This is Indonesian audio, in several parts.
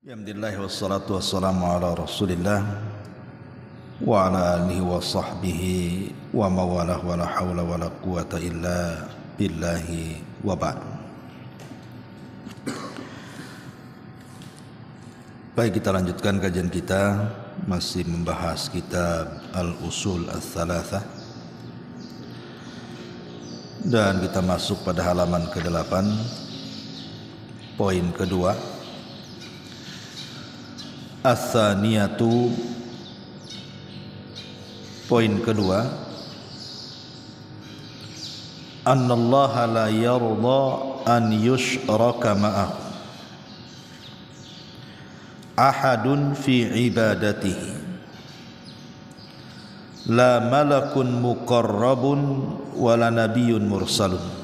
Alhamdulillah wassalatu wassalamu ala Rasulillah wa ala alihi wa sahbihi wa mawalah wa la hawla wa la quwata illa billahi wa ba'd. Baik, kita lanjutkan kajian kita, masih membahas kitab Al-Usul Ats-Tsalatsah, dan kita masuk pada halaman ke-8, poin kedua. Ats-tsaniyatu, poin kedua, annallaha la yarda an yushraka ma'ahu ahadun fi ibadatihi, la malakun muqarrabun wala nabiyyun mursalun.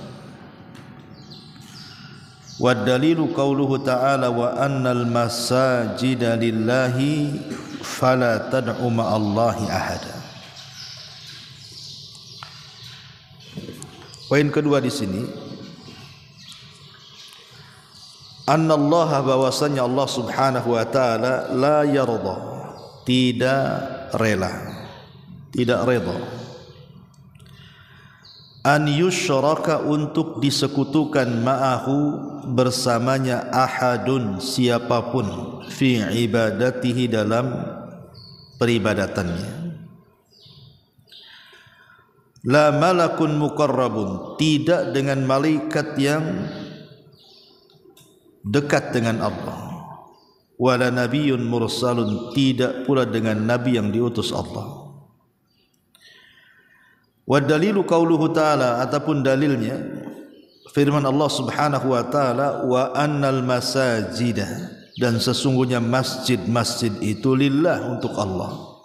Wa dalilu qauluhu ta'ala wa annal masajida lillahi fala tad'u ma'allahi ahada. Poin kedua di sini, annallaha, bahwasanya Allah Subhanahu wa taala, la yarda, tidak rela, tidak redha, an yusyraka, untuk disekutukan, ma'ahu, bersamanya, ahadun, siapapun, fi ibadatihi, dalam peribadatannya. La malakun muqarrabun, tidak dengan malaikat yang dekat dengan Allah. Wala nabiyyun mursalun, tidak pula dengan nabi yang diutus Allah. Wa dalilu qauluhu ta'ala, ataupun dalilnya firman Allah Subhanahu wa taala, wa annal masajida, dan sesungguhnya masjid-masjid itu lillah, untuk Allah.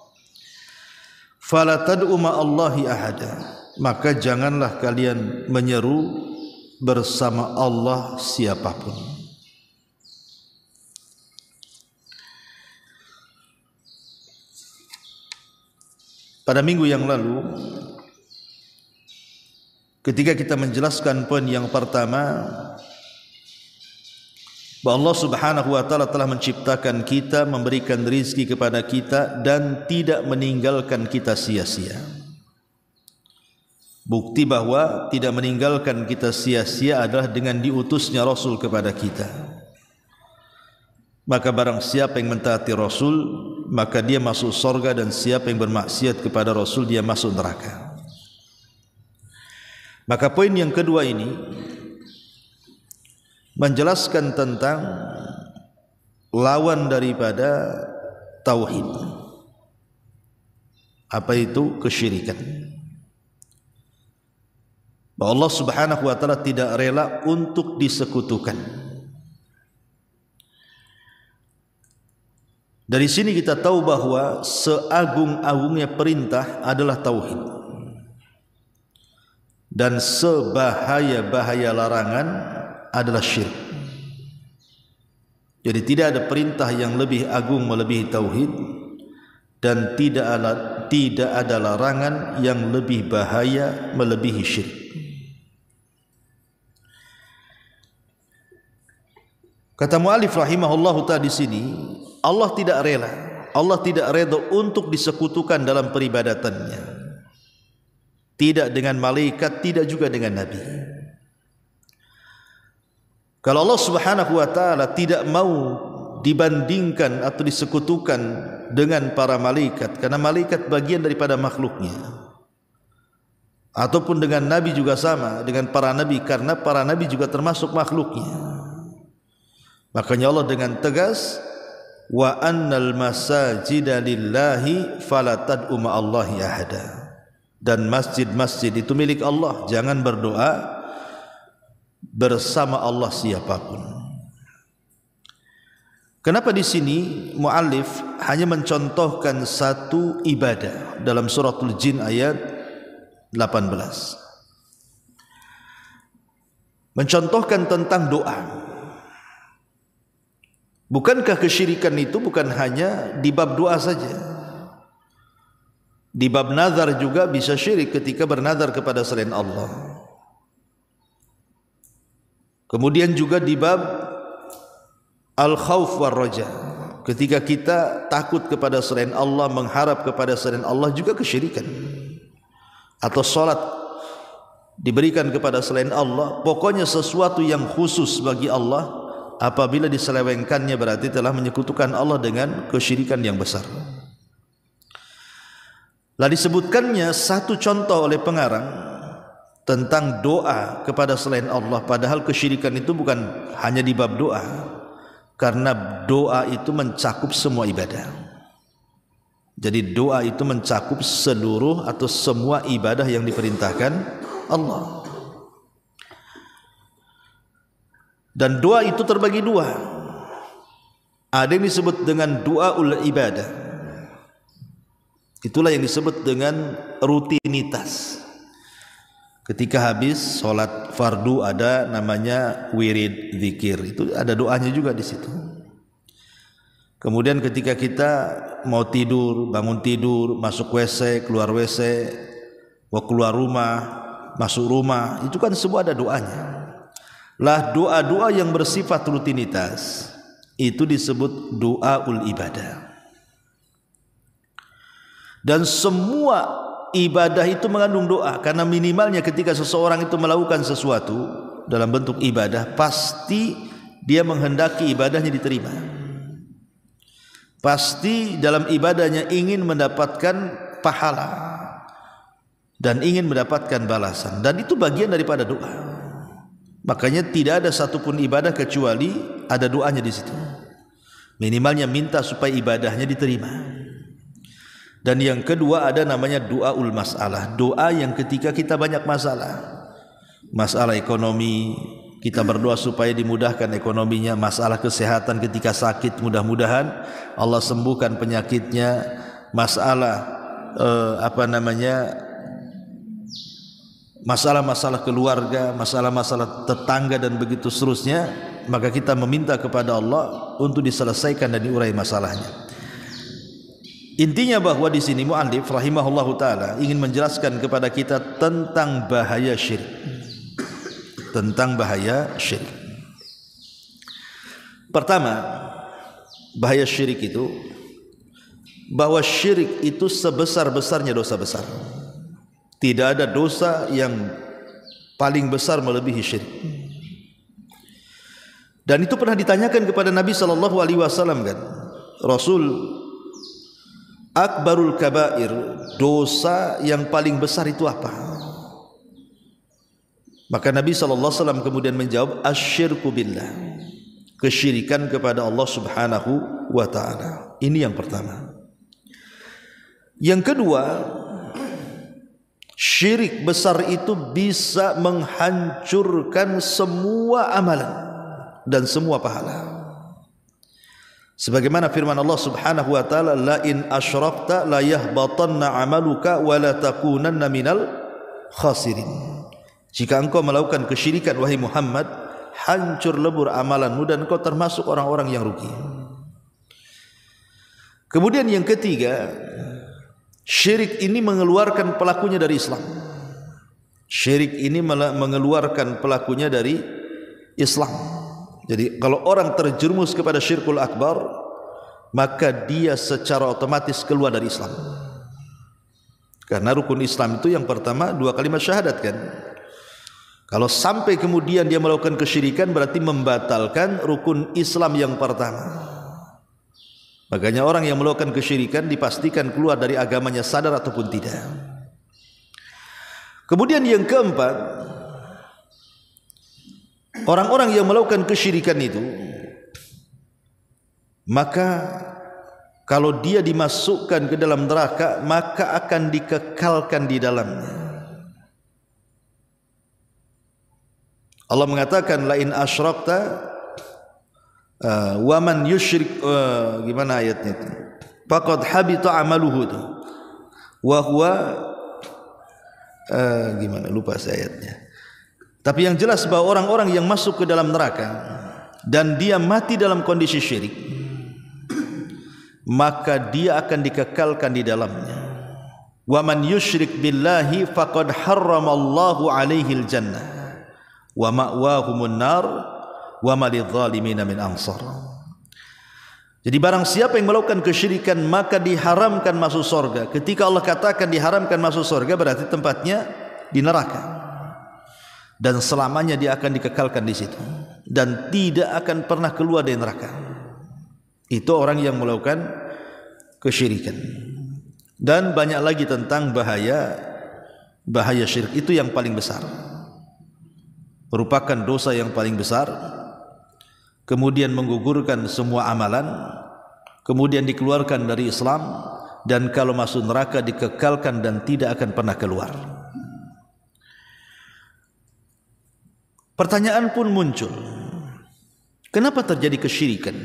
Fala tad'u ma'allahi ahada, maka janganlah kalian menyeru bersama Allah siapapun. Pada minggu yang lalu, ketika kita menjelaskan poin yang pertama, bahwa Allah Subhanahu wa taala telah menciptakan kita, memberikan rizki kepada kita, dan tidak meninggalkan kita sia-sia. Bukti bahwa tidak meninggalkan kita sia-sia adalah dengan diutusnya Rasul kepada kita. Maka barang siapa yang mentaati Rasul, maka dia masuk surga, dan siapa yang bermaksiat kepada Rasul, dia masuk neraka. Maka poin yang kedua ini menjelaskan tentang lawan daripada tauhid. Apa itu? Kesyirikan. Bahwa Allah Subhanahu wa taala tidak rela untuk disekutukan. Dari sini kita tahu bahwa seagung-agungnya perintah adalah tauhid, dan sebahaya-bahaya larangan adalah syirik. Jadi tidak ada perintah yang lebih agung melebihi tauhid, dan tidak ada larangan yang lebih bahaya melebihi syirik. Kata mu'allif rahimahullahu ta'ala di sini, Allah tidak rela, Allah tidak redha untuk disekutukan dalam peribadatannya, tidak dengan malaikat, tidak juga dengan nabi. Kalau Allah Subhanahu wa taala tidak mau dibandingkan atau disekutukan dengan para malaikat, karena malaikat bagian daripada makhluknya, ataupun dengan nabi juga sama, dengan para nabi, karena para nabi juga termasuk makhluknya. Makanya Allah dengan tegas, wa annal masajida lillahi fala tad'u ma'allahi ahada, dan masjid-masjid itu milik Allah, jangan berdoa bersama Allah siapapun. Kenapa di sini muallif hanya mencontohkan satu ibadah dalam suratul Jin ayat 18, mencontohkan tentang doa? Bukankah kesyirikan itu bukan hanya di bab doa saja? Di bab nazar juga bisa syirik ketika bernazar kepada selain Allah. Kemudian juga di bab al-khauf war raja. Ketika kita takut kepada selain Allah, mengharap kepada selain Allah, juga kesyirikan. Atau salat diberikan kepada selain Allah, pokoknya sesuatu yang khusus bagi Allah, apabila diselewengkannya berarti telah menyekutukan Allah dengan kesyirikan yang besar. Lah disebutkannya satu contoh oleh pengarang tentang doa kepada selain Allah, padahal kesyirikan itu bukan hanya di bab doa, karena doa itu mencakup semua ibadah. Jadi doa itu mencakup seluruh atau semua ibadah yang diperintahkan Allah. Dan doa itu terbagi dua. Ada yang disebut dengan doaul ibadah. Itulah yang disebut dengan rutinitas. Ketika habis sholat fardu ada namanya wirid zikir, itu ada doanya juga di situ. Kemudian ketika kita mau tidur, bangun tidur, masuk WC, keluar WC, mau keluar rumah, masuk rumah, itu kan semua ada doanya. Lah doa-doa yang bersifat rutinitas itu disebut doaul ibadah. Dan semua ibadah itu mengandung doa, karena minimalnya ketika seseorang itu melakukan sesuatu dalam bentuk ibadah, pasti dia menghendaki ibadahnya diterima. Pasti dalam ibadahnya ingin mendapatkan pahala dan ingin mendapatkan balasan, dan itu bagian daripada doa. Makanya tidak ada satupun ibadah kecuali ada doanya di situ. Minimalnya minta supaya ibadahnya diterima. Dan yang kedua ada namanya doaul masalah, doa yang ketika kita banyak masalah, masalah ekonomi, kita berdoa supaya dimudahkan ekonominya, masalah kesehatan ketika sakit, mudah-mudahan Allah sembuhkan penyakitnya, masalah masalah-masalah keluarga, masalah-masalah tetangga dan begitu seterusnya, maka kita meminta kepada Allah untuk diselesaikan dan diurai masalahnya. Intinya bahwa di sini muallif rahimahullahu taala ingin menjelaskan kepada kita tentang bahaya syirik. Tentang bahaya syirik. Pertama, bahaya syirik itu bahwa syirik itu sebesar-besarnya dosa besar. Tidak ada dosa yang paling besar melebihi syirik. Dan itu pernah ditanyakan kepada Nabi sallallahu alaihi wasallam kan. Rasul, akbarul kabair, dosa yang paling besar itu apa? Maka Nabi SAW kemudian menjawab, asyirku billah, kesyirikan kepada Allah subhanahu wa ta'ala. Ini yang pertama. Yang kedua, syirik besar itu bisa menghancurkan semua amalan dan semua pahala. Sebagaimana firman Allah subhanahu wa ta'ala, la in asyrakta la yahbatanna amaluka wa la takunanna minal khasirin. Jika engkau melakukan kesyirikan wahai Muhammad, hancur lebur amalanmu dan engkau termasuk orang-orang yang rugi. Kemudian yang ketiga, syirik ini mengeluarkan pelakunya dari Islam. Syirik ini mengeluarkan pelakunya dari Islam. Jadi kalau orang terjerumus kepada syirkul akbar, maka dia secara otomatis keluar dari Islam. Karena rukun Islam itu yang pertama 2 kalimat syahadat kan. Kalau sampai kemudian dia melakukan kesyirikan, berarti membatalkan rukun Islam yang pertama. Makanya orang yang melakukan kesyirikan dipastikan keluar dari agamanya, sadar ataupun tidak. Kemudian yang keempat, orang-orang yang melakukan kesyirikan itu, maka kalau dia dimasukkan ke dalam neraka, maka akan dikekalkan di dalamnya. Allah mengatakan, la in asyrakta wa man yusyrik, gimana ayatnya itu? Faqad habita amaluhu wa huwa gimana, lupa saya ayatnya. Tapi yang jelas bahwa orang-orang yang masuk ke dalam neraka dan dia mati dalam kondisi syirik, maka dia akan dikekalkan di dalamnya. Wa man yusyrik billahi faqad harramallahu alaihil jannah wa ma'wahumun nar wa ma lidh-dhalimin min ansar. Jadi barang siapa yang melakukan kesyirikan maka diharamkan masuk surga. Ketika Allah katakan diharamkan masuk surga berarti tempatnya di neraka. Dan selamanya dia akan dikekalkan di situ dan tidak akan pernah keluar dari neraka. Itu orang yang melakukan kesyirikan. Dan banyak lagi tentang bahaya syirik. Itu yang paling besar. Merupakan dosa yang paling besar. Kemudian menggugurkan semua amalan, kemudian dikeluarkan dari Islam, dan kalau masuk neraka dikekalkan dan tidak akan pernah keluar. Pertanyaan pun muncul, kenapa terjadi kesyirikan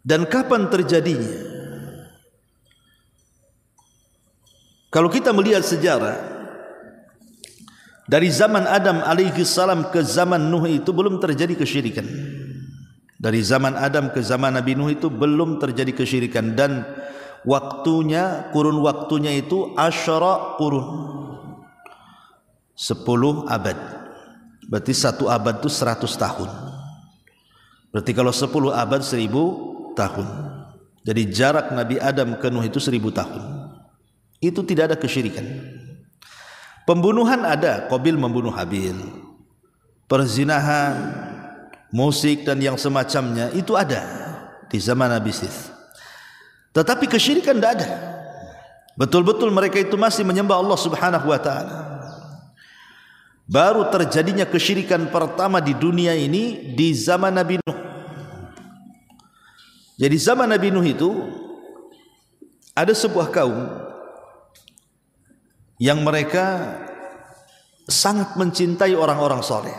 dan kapan terjadinya? Kalau kita melihat sejarah dari zaman Adam alaihi salam ke zaman Nuh itu belum terjadi kesyirikan. Dari zaman Adam ke zaman Nabi Nuh itu belum terjadi kesyirikan, dan kurun waktunya itu asyara qurun, 10 abad. Berarti 1 abad itu 100 tahun. Berarti kalau 10 abad 1000 tahun. Jadi jarak Nabi Adam ke Nuh itu 1000 tahun. Itu tidak ada kesyirikan. Pembunuhan ada, Qabil membunuh Habil. Perzinahan, musik dan yang semacamnya itu ada di zaman Nabi Sith. Tetapi kesyirikan tidak ada. Betul-betul mereka itu masih menyembah Allah Subhanahu wa taala. Baru terjadinya kesyirikan pertama di dunia ini di zaman Nabi Nuh. Jadi zaman Nabi Nuh itu ada sebuah kaum yang mereka sangat mencintai orang-orang soleh.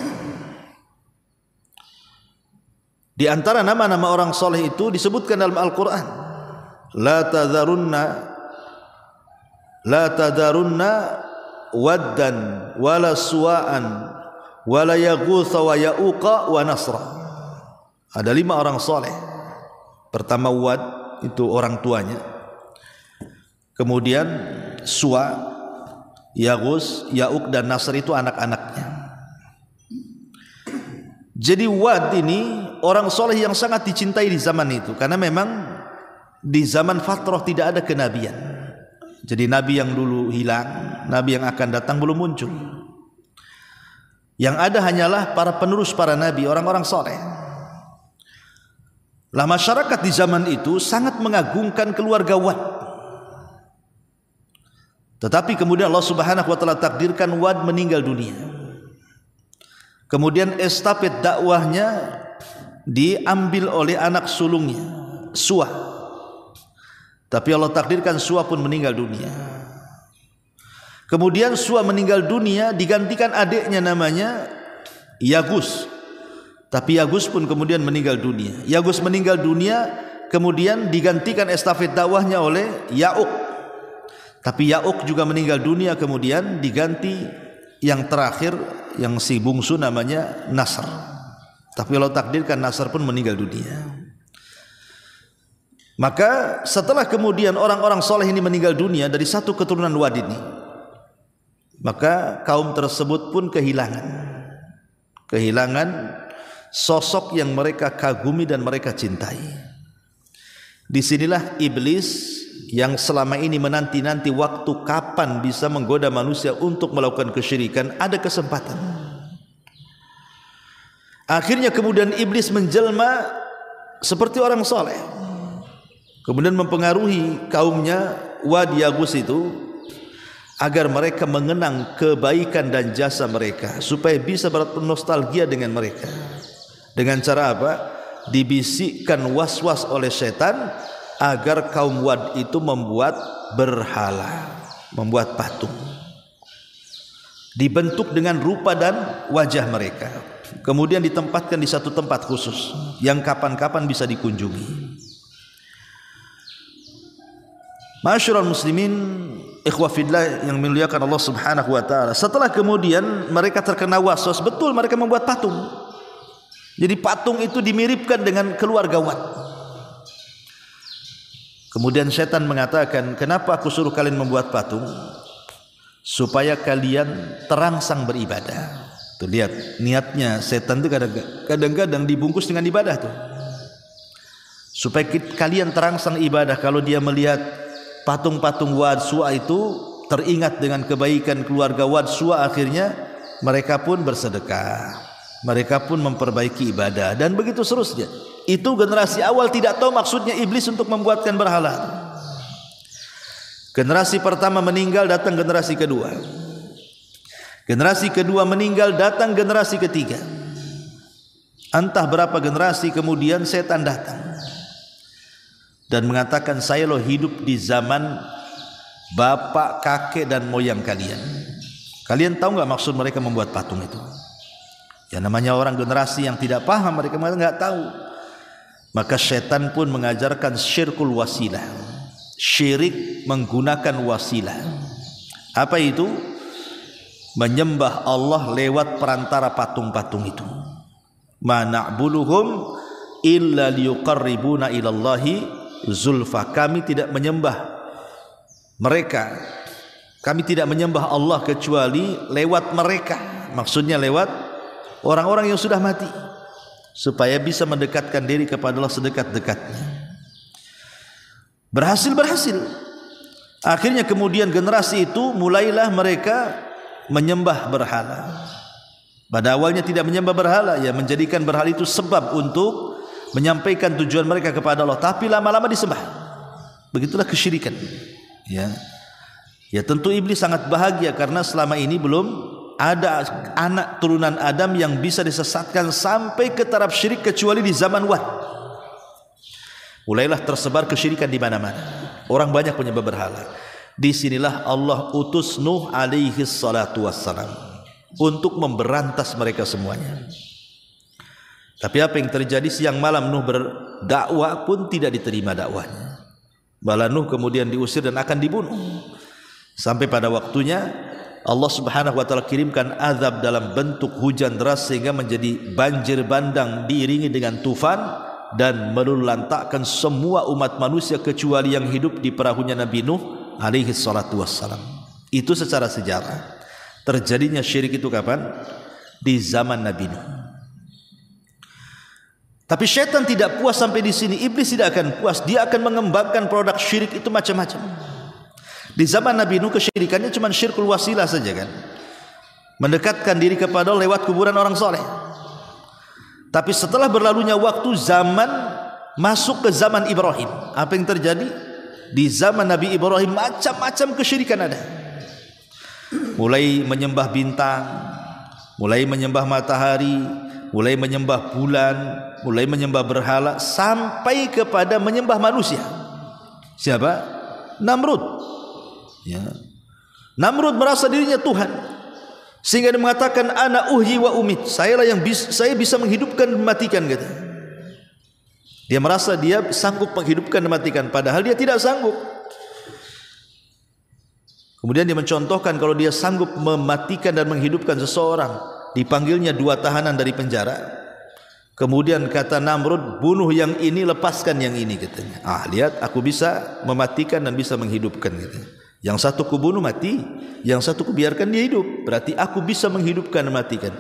Di antara nama-nama orang soleh itu disebutkan dalam Al-Quran, La tadarunna waddan wala suwa'an wala yaghutha wa ya'uqa wa nasra. Ada 5 orang soleh. Pertama Wad, itu orang tuanya. Kemudian Suwa, Yaghus, Ya'uq dan Nasr itu anak-anaknya. Jadi Wad ini orang soleh yang sangat dicintai di zaman itu, karena memang di zaman fatrah tidak ada kenabian. Jadi nabi yang dulu hilang, nabi yang akan datang belum muncul. Yang ada hanyalah para penerus para nabi, orang-orang soleh. Lah masyarakat di zaman itu sangat mengagungkan keluarga Wad. Tetapi kemudian Allah Subhanahu wa taala takdirkan Wad meninggal dunia. Kemudian estafet dakwahnya diambil oleh anak sulungnya, Suwa. Tapi Allah takdirkan Suwa pun meninggal dunia. Kemudian Suwa meninggal dunia digantikan adiknya namanya Yagus. Tapi Yagus pun kemudian meninggal dunia. Yagus meninggal dunia, kemudian digantikan estafet dakwahnya oleh Ya'uq. Tapi Ya'uq juga meninggal dunia, kemudian diganti yang terakhir, yang si bungsu namanya Nasr. Tapi Allah takdirkan Nasr pun meninggal dunia. Maka setelah kemudian orang-orang soleh ini meninggal dunia dari satu keturunan Wad ini, maka kaum tersebut pun kehilangan sosok yang mereka kagumi dan mereka cintai. Disinilah iblis yang selama ini menanti-nanti waktu kapan bisa menggoda manusia untuk melakukan kesyirikan, ada kesempatan. Akhirnya kemudian iblis menjelma seperti orang soleh, kemudian mempengaruhi kaumnya Wad Yagus itu agar mereka mengenang kebaikan dan jasa mereka, supaya bisa bernostalgia dengan mereka. Dengan cara apa? Dibisikkan was-was oleh setan agar kaum Wad itu membuat berhala, membuat patung, dibentuk dengan rupa dan wajah mereka, kemudian ditempatkan di satu tempat khusus yang kapan-kapan bisa dikunjungi. Ma'asyiral muslimin, ikhwah fillah yang memuliakan Allah Subhanahu wa taala, setelah kemudian mereka terkena waswas, betul mereka membuat patung. Jadi patung itu dimiripkan dengan keluarga Wad. Kemudian setan mengatakan, kenapa aku suruh kalian membuat patung? Supaya kalian terangsang beribadah. Tuh lihat niatnya setan itu kadang-kadang dibungkus dengan ibadah tuh. supaya kalian terangsang ibadah. Kalau dia melihat patung-patung Wad Suwa itu, teringat dengan kebaikan keluarga Wad Suwa, akhirnya mereka pun bersedekah, mereka pun memperbaiki ibadah, dan begitu seterusnya. Itu generasi awal tidak tahu maksudnya iblis untuk membuatkan berhala. Generasi pertama meninggal, datang generasi kedua. Generasi kedua meninggal, datang generasi ketiga. Entah berapa generasi kemudian setan datang dan mengatakan, saya loh hidup di zaman bapak, kakek dan moyang kalian. Kalian tahu nggak maksud mereka membuat patung itu? Ya namanya orang generasi yang tidak paham, mereka nggak tahu. Maka setan pun mengajarkan syirkul wasilah, syirik menggunakan wasilah. Apa itu? Menyembah Allah lewat perantara patung-patung itu. Ma na'buduhum illa liyuqarribuna ilallahi zulfa. Kami tidak menyembah mereka, kami tidak menyembah Allah kecuali lewat mereka. Maksudnya lewat orang-orang yang sudah mati, supaya bisa mendekatkan diri kepada Allah sedekat-dekatnya. Berhasil. Akhirnya kemudian generasi itu mulailah mereka menyembah berhala. Pada awalnya tidak menyembah berhala, ya menjadikan berhala itu sebab untuk menyampaikan tujuan mereka kepada Allah, tapi lama-lama disembah. Begitulah kesyirikan. Ya tentu iblis sangat bahagia karena selama ini belum ada anak turunan Adam yang bisa disesatkan sampai ke taraf syirik kecuali di zaman Wad. Mulailah tersebar kesyirikan di mana-mana. Orang banyak menyembah berhala. Disinilah Allah utus Nuh alaihi salatu wassalam untuk memberantas mereka semuanya. Tapi apa yang terjadi? Siang malam Nuh berdakwah pun tidak diterima dakwahnya. Malah Nuh kemudian diusir dan akan dibunuh. Sampai pada waktunya Allah Subhanahu wa taala kirimkan azab dalam bentuk hujan deras sehingga menjadi banjir bandang diiringi dengan tufan dan meluluhlantakkan semua umat manusia kecuali yang hidup di perahunya Nabi Nuh alaihi salatu wassalam. Itu secara sejarah. Terjadinya syirik itu kapan? Di zaman Nabi Nuh. Tapi syaitan tidak puas sampai di sini. Iblis tidak akan puas. Dia akan mengembangkan produk syirik itu macam-macam. Di zaman Nabi Nuh kesyirikannya cuma syirkul wasilah saja kan. Mendekatkan diri kepada Allah lewat kuburan orang soleh. Tapi setelah berlalunya waktu, zaman masuk ke zaman Ibrahim. Apa yang terjadi? Di zaman Nabi Ibrahim macam-macam kesyirikan ada. Mulai menyembah bintang, mulai menyembah matahari, mulai menyembah bulan, mulai menyembah berhala, sampai kepada menyembah manusia. Siapa? Namrud. Ya. Namrud merasa dirinya Tuhan, sehingga dia mengatakan ana uhyi wa umit. Saya bisa menghidupkan dan mematikan, kata. Dia merasa dia sanggup menghidupkan dan mematikan, padahal dia tidak sanggup. Kemudian dia mencontohkan kalau dia sanggup mematikan dan menghidupkan seseorang, dipanggilnya 2 tahanan dari penjara. Kemudian kata Namrud, bunuh yang ini, lepaskan yang ini, katanya. Lihat, aku bisa mematikan dan bisa menghidupkan, katanya. Yang satu kubunuh mati, yang satu kubiarkan dia hidup. Berarti aku bisa menghidupkan dan matikan.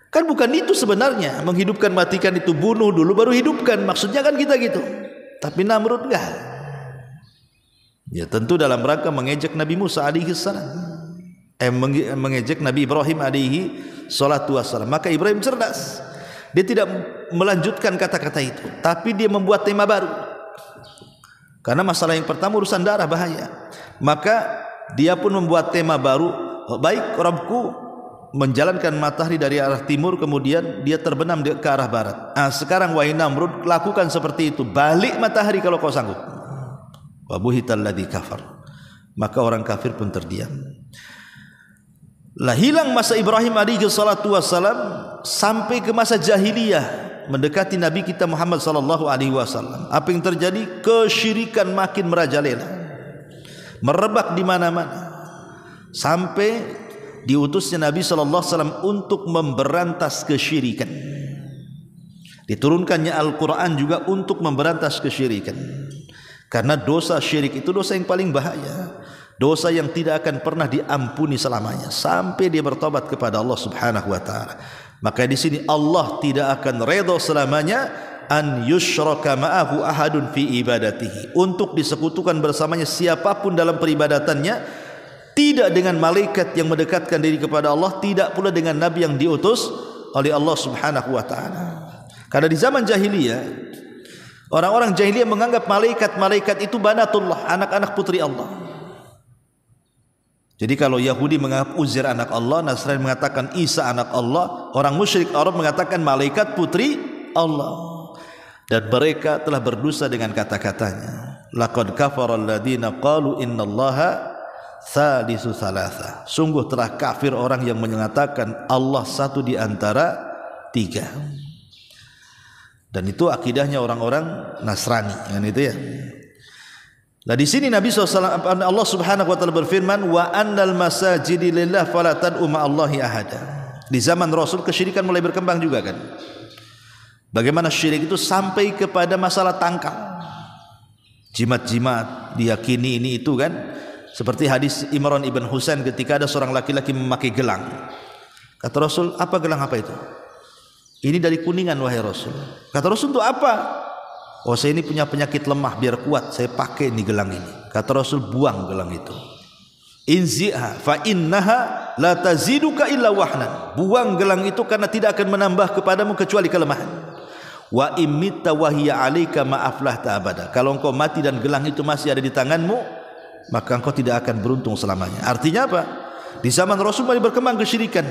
Kan bukan itu sebenarnya. Menghidupkan matikan itu bunuh dulu baru hidupkan. Maksudnya kan kita gitu. Tapi Namrud enggak. Ya tentu dalam rangka mengejek Nabi Musa alaihi salam. Mengejek Nabi Ibrahim alaihi salatu wassalam. Maka Ibrahim cerdas. Dia tidak melanjutkan kata-kata itu, tapi dia membuat tema baru. Karena masalah yang pertama urusan darah bahaya. Maka dia pun membuat tema baru. Baik, Rabbku menjalankan matahari dari arah timur, kemudian dia terbenam ke arah barat. Sekarang wahai Namrud, lakukan seperti itu. Balik matahari kalau kau sanggup. Wa buhital ladzi kafar. Maka orang kafir pun terdiam. Lah hilang masa Ibrahim alaihi salatu wassalam sampai ke masa jahiliyah. Mendekati Nabi kita Muhammad sallallahu alaihi wasallam. Apa yang terjadi? Kesyirikan makin merajalela, merebak di mana-mana, sampai diutusnya Nabi sallallahu alaihi wasallam untuk memberantas kesyirikan. Diturunkannya Al-Quran juga untuk memberantas kesyirikan. Karena dosa syirik itu dosa yang paling bahaya, dosa yang tidak akan pernah diampuni selamanya sampai dia bertobat kepada Allah Subhanahu wa taala. Maka di sini Allah tidak akan redha selamanya an yushraka ma'ahu ahadun fi ibadatihi, untuk disekutukan bersamanya siapapun dalam peribadatannya, tidak dengan malaikat yang mendekatkan diri kepada Allah, tidak pula dengan nabi yang diutus oleh Allah Subhanahu wa taala. Karena di zaman jahiliyah, orang-orang jahiliyah menganggap malaikat itu banatullah, anak-anak putri Allah. Jadi kalau Yahudi menganggap Uzair anak Allah, Nasrani mengatakan Isa anak Allah, orang musyrik Arab mengatakan malaikat putri Allah. Dan mereka telah berdosa dengan kata-katanya. Laqad kafara alladziina qalu innallaha tsalitsu tsalatsa. Sungguh telah kafir orang yang menyatakan Allah satu di antara tiga. Dan itu akidahnya orang-orang Nasrani, kan itu ya. Nah di sini Nabi SAW, Allah Subhanahu wa taala berfirman, wa annal masajidi lillah fala tad'u ma'allahi ahada. Di zaman Rasul kesyirikan mulai berkembang juga kan. Bagaimana syirik itu sampai kepada masalah tangkal, jimat-jimat, diyakini ini itu kan. Seperti hadis Imran ibn Husain ketika ada seorang laki-laki memakai gelang. Kata Rasul, apa gelang apa itu? Ini dari kuningan wahai Rasul. Kata Rasul, itu apa? Oh, saya ini punya penyakit lemah, biar kuat saya pakai ini gelang ini. Kata Rasul, buang gelang itu. Inziha fa innaha la taziduka illa wahnan. Buang gelang itu karena tidak akan menambah kepadamu kecuali kelemahan. Wa imitta wa hiya 'alaika ma aflahta abada. Kalau engkau mati dan gelang itu masih ada di tanganmu, maka engkau tidak akan beruntung selamanya. Artinya apa? Di zaman Rasul mulai berkembang kesyirikan,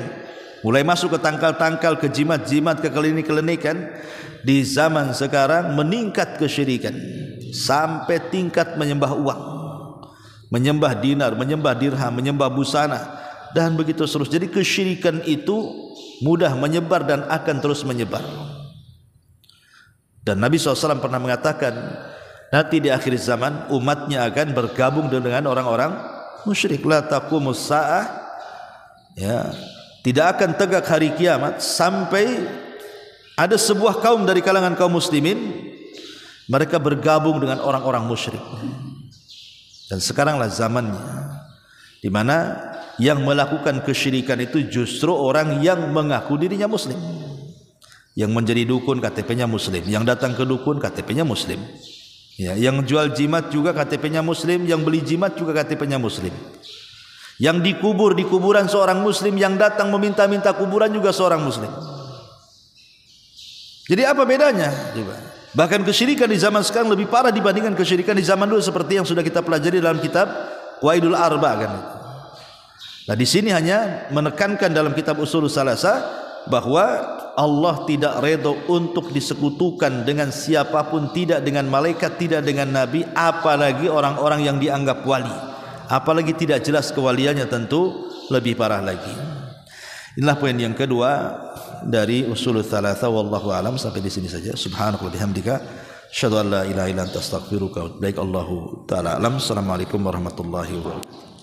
mulai masuk ke tangkal-tangkal, ke jimat-jimat, ke kelinikan. Di zaman sekarang meningkat kesyirikan sampai tingkat menyembah uang, menyembah dinar, menyembah dirham, menyembah busana, dan begitu terus. Jadi kesyirikan itu mudah menyebar dan akan terus menyebar. Dan Nabi SAW pernah mengatakan, nanti di akhir zaman umatnya akan bergabung dengan orang-orang musyrik. La taqumus sa'ah, ya, tidak akan tegak hari kiamat sampai ada sebuah kaum dari kalangan kaum muslimin, mereka bergabung dengan orang-orang musyrik. Dan sekaranglah zamannya di mana yang melakukan kesyirikan itu justru orang yang mengaku dirinya muslim. Yang menjadi dukun KTP-nya muslim, yang datang ke dukun KTP-nya muslim, ya, yang jual jimat juga KTP-nya muslim, yang beli jimat juga KTP-nya muslim, yang dikubur di kuburan seorang muslim, yang datang meminta-minta kuburan juga seorang muslim. Jadi apa bedanya? Bahkan kesyirikan di zaman sekarang lebih parah dibandingkan kesyirikan di zaman dulu, seperti yang sudah kita pelajari dalam kitab Qawaidul Arba kan. Nah di sini hanya menekankan dalam kitab Ushul Tsalatsa bahwa Allah tidak redha untuk disekutukan dengan siapapun, tidak dengan malaikat, tidak dengan nabi, apalagi orang-orang yang dianggap wali, apalagi tidak jelas kewaliannya, tentu lebih parah lagi. Inilah poin yang kedua dari Ushul Tsalatsa. Wallahu alam. Sampai di sini saja. Subhanaka wa bihamdika asyhadu an la ilaha illa anta astaghfiruka wa atubu ilaik. Allahu taala alam. Assalamualaikum warahmatullahi wabarakatuh.